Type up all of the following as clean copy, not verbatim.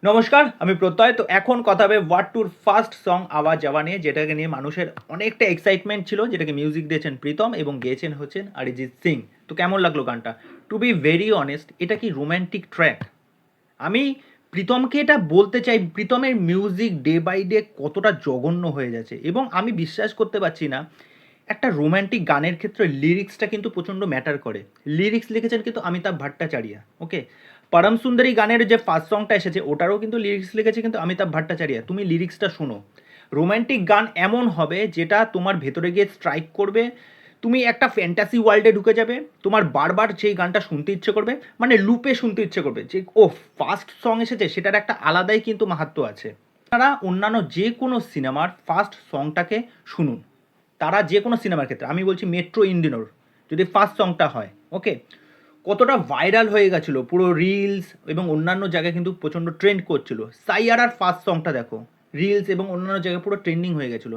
নমস্কার, আমি প্রত্যয়। তো এখন কথা হবে ওয়াট টুর ফার্স্ট সং আওয়া যাওয়া নিয়ে, যেটাকে নিয়ে মানুষের অনেকটা এক্সাইটমেন্ট ছিল, যেটাকে মিউজিক দিয়েছেন প্রীতম এবং গেয়েছেন হচ্ছেন অরিজিৎ সিং। তো কেমন লাগলো গানটা? টু বি ভেরি অনেস্ট, এটা কি রোম্যান্টিক ট্র্যাক? আমি প্রীতমকে এটা বলতে চাই, প্রীতমের মিউজিক ডে বাই ডে কতটা জঘন্য হয়ে যাচ্ছে, এবং আমি বিশ্বাস করতে পারছি না একটা রোম্যান্টিক গানের ক্ষেত্রে লিরিক্সটা কিন্তু প্রচণ্ড ম্যাটার করে। লিরিক্স লিখেছেন কিন্তু অমিতাভ ভট্টাচার্য, ওকে। পরম সুন্দরী গানের যে ফার্স্ট সংটা এসেছে ওটারও কিন্তু লিরিক্স লিখেছে কিন্তু অমিতাভ ভট্টাচার্য। তুমি লিরিক্সটা শোনো। রোম্যান্টিক গান এমন হবে যেটা তোমার ভেতরে গিয়ে স্ট্রাইক করবে, তুমি একটা ফ্যান্টাসি ওয়ার্ল্ডে ঢুকে যাবে, তোমার বারবার সেই গানটা শুনতে ইচ্ছে করবে, মানে লুপে শুনতে ইচ্ছে করবে যে ও ফার্স্ট সং এসেছে, সেটার একটা আলাদাই কিন্তু মাহাত্ম্য আছে। তারা অন্যান্য যে কোনো সিনেমার ফার্স্ট সংটাকে শুনুন, তারা যে কোনো সিনেমার ক্ষেত্রে, আমি বলছি মেট্রো ইন্ডিনোর যদি ফার্স্ট সংটা হয়, ওকে, কতটা ভাইরাল হয়ে গেছিলো, পুরো রিলস এবং অন্যান্য জায়গায় কিন্তু প্রচণ্ড ট্রেন্ড করছিল। সাইয়ারার ফার্স্ট সংটা দেখো, রিলস এবং অন্যান্য জায়গায় পুরো ট্রেন্ডিং হয়ে গেছিলো।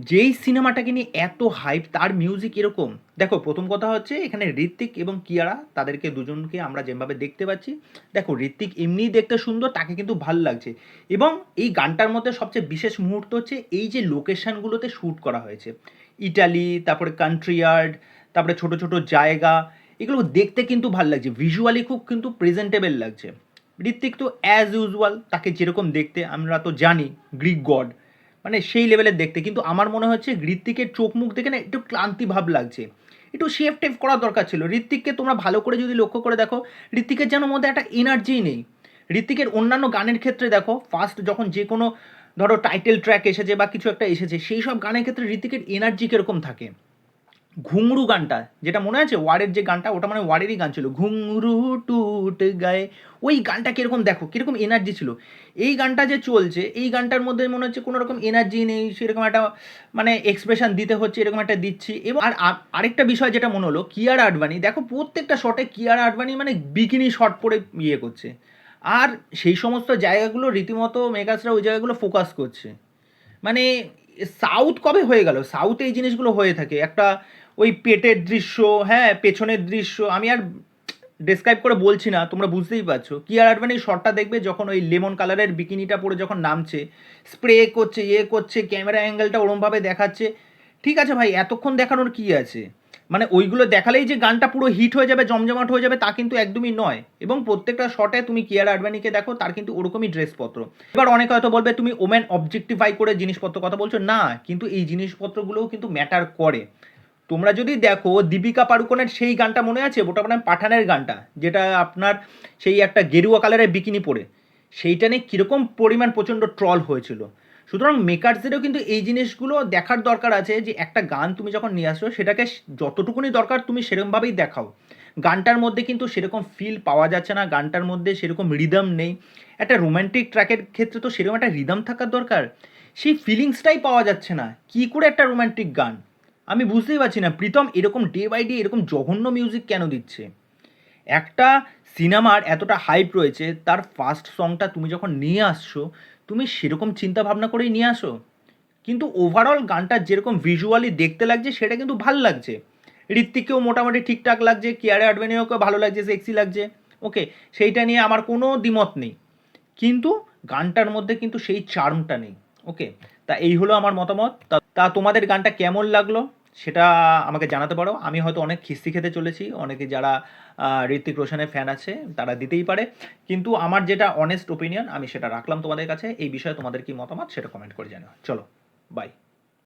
যেই সিনেমাটাকে নিয়ে এত হাইপ, তার মিউজিক এরকম। দেখো, প্রথম কথা হচ্ছে এখানে ঋত্বিক এবং কিয়ারা, তাদেরকে দুজনকে আমরা যেভাবে দেখতে পাচ্ছি, দেখো ঋত্বিক এমনিই দেখতে সুন্দর, তাকে কিন্তু ভাল লাগছে। এবং এই গানটার মধ্যে সবচেয়ে বিশেষ মুহূর্ত হচ্ছে এই যে লোকেশানগুলোতে শ্যুট করা হয়েছে, ইটালি, তারপরে কান্ট্রি ইয়ার্ড, তারপরে ছোট ছোট জায়গা, এগুলো দেখতে কিন্তু ভাল লাগছে, ভিজুয়ালি খুব কিন্তু প্রেজেন্টেবল লাগছে। ঋত্বিক তো অ্যাজ ইউজুয়াল, তাকে যেরকম দেখতে আমরা তো জানি, গ্রিক গড, মানে সেই লেভেলের দেখতে। কিন্তু আমার মনে হচ্ছে ঋত্বিকের চোখ মুখ দেখে না একটু ক্লান্তি ভাব লাগছে, একটু শেফ টেফ করা দরকার ছিল। ঋত্বিককে তোমরা ভালো করে যদি লক্ষ্য করে দেখো, ঋত্বিকের যেন মধ্যে একটা এনার্জিই নেই। ঋত্বিকের অন্যান্য গানের ক্ষেত্রে দেখো, ফার্স্ট যখন যে কোনো ধরো টাইটেল ট্র্যাক এসেছে বা কিছু একটা এসেছে, সেই সব গানের ক্ষেত্রে ঋত্বিকের এনার্জি কীরকম থাকে। ঘুংরু গানটা, যেটা মনে আছে ওয়ারের যে গানটা, ওটা মানে ওয়ারেরই গান ছিল, ঘুংরু টুট গায়ে, ওই গানটা কীরকম দেখো, কীরকম এনার্জি ছিল। এই গানটা যে চলছে, এই গানটার মধ্যে মনে হচ্ছে কোনো রকম এনার্জি নেই, সেরকম একটা মানে এক্সপ্রেশন দিতে হচ্ছে, এরকম একটা দিচ্ছি। এবং আরেকটা বিষয় যেটা মনে হলো, কিয়ারা আডবাণী, দেখো প্রত্যেকটা শটে কিয়ারা আডবাণী মানে বিকিনি শট পরে ইয়ে করছে, আর সেই সমস্ত জায়গাগুলো রীতিমতো মেগাসরা ওই জায়গাগুলো ফোকাস করছে। মানে সাউথ কবে হয়ে গেল? সাউথে এই জিনিসগুলো হয়ে থাকে, একটা ওই পেটের দৃশ্য, হ্যাঁ পেছনের দৃশ্য, আমি আর ডেসক্রাইব করে বলছি না, তোমরা বুঝতেই পারছো। কিয়ারা আডবাণীর শটটা দেখবে যখন ওই লেমন কালারের বিকিনিটা পরে যখন নামছে, স্প্রে করছে, ইয়ে করছে, ক্যামেরা অ্যাঙ্গেলটা ওরমভাবে দেখাচ্ছে। ঠিক আছে ভাই, এতক্ষণ দেখানোর কি আছে? মানে ওইগুলো দেখালেই যে গানটা পুরো হিট হয়ে যাবে, জমজমাট হয়ে যাবে, তা কিন্তু একদমই নয়। এবং প্রত্যেকটা শটে তুমি কিয়ারা আডবাণীকে দেখো, তার কিন্তু ওরকমই ড্রেসপত্র। এবার অনেকে হয়তো বলবে তুমি ওমেন অবজেক্টিফাই করে জিনিসপত্র কথা বলছো, না, কিন্তু এই জিনিসপত্রগুলোও কিন্তু ম্যাটার করে। তোমরা যদি দেখো দীপিকা পাড়ুকোনের সেই গানটা মনে আছে, ওটা মানে পাঠানের গানটা, যেটা আপনার সেই একটা গেরুয়া কালারের বিকিনি পরে, সেইটা নিয়ে কীরকম পরিমাণ প্রচণ্ড ট্রল হয়েছিল। সুতরাং মেকার্সদেরও কিন্তু এই জিনিসগুলো দেখার দরকার আছে, যে একটা গান তুমি যখন নিয়ে আসো, সেটাকে যতটুকুনি দরকার তুমি সেরকমভাবেই দেখাও। গানটার মধ্যে কিন্তু সেরকম ফিল পাওয়া যাচ্ছে না, গানটার মধ্যে সেরকম রিদম নেই। একটা রোম্যান্টিক ট্র্যাকের ক্ষেত্রে তো সেরকম একটা রিদম থাকার দরকার, সেই ফিলিংসটাই পাওয়া যাচ্ছে না। কী করে একটা রোম্যান্টিক গান? আমি বুঝতেই পারছি না প্রীতম এরকম ডে বাই ডে এরকম জঘন্য মিউজিক কেন দিচ্ছে। একটা সিনেমার এতটা হাইপ রয়েছে, তার ফার্স্ট সংটা তুমি যখন নিয়ে আসছো, তুমি সেরকম চিন্তা ভাবনা করেই নিয়ে আসো। কিন্তু ওভারঅল গানটা যেরকম ভিজুয়ালি দেখতে লাগছে, সেটা কিন্তু ভাল লাগছে। ঋত্বিককেও মোটামুটি ঠিকঠাক লাগছে, কিয়ারা আডবাণীকেও ভালো লাগছে, সেক্সি লাগছে, ওকে, সেইটা নিয়ে আমার কোনো দ্বিমত নেই। কিন্তু গানটার মধ্যে কিন্তু সেই চার্মটা নেই, ওকে। তা এই হলো আমার মতামত। তা তোমাদের গানটা কেমন লাগলো সেটা আমাকে জানাতে পারো। আমি হয়তো অনেক খিস্তি খেতে চলেছি, অনেকে যারা ঋত্বিক রোশনের ফ্যান আছে তারা দিতেই পারে, কিন্তু আমার যেটা অনেস্ট ওপিনিয়ন আমি সেটা রাখলাম তোমাদের কাছে। এই বিষয়ে তোমাদের কি মতামত সেটা কমেন্ট করে জানাও। চলো, বাই।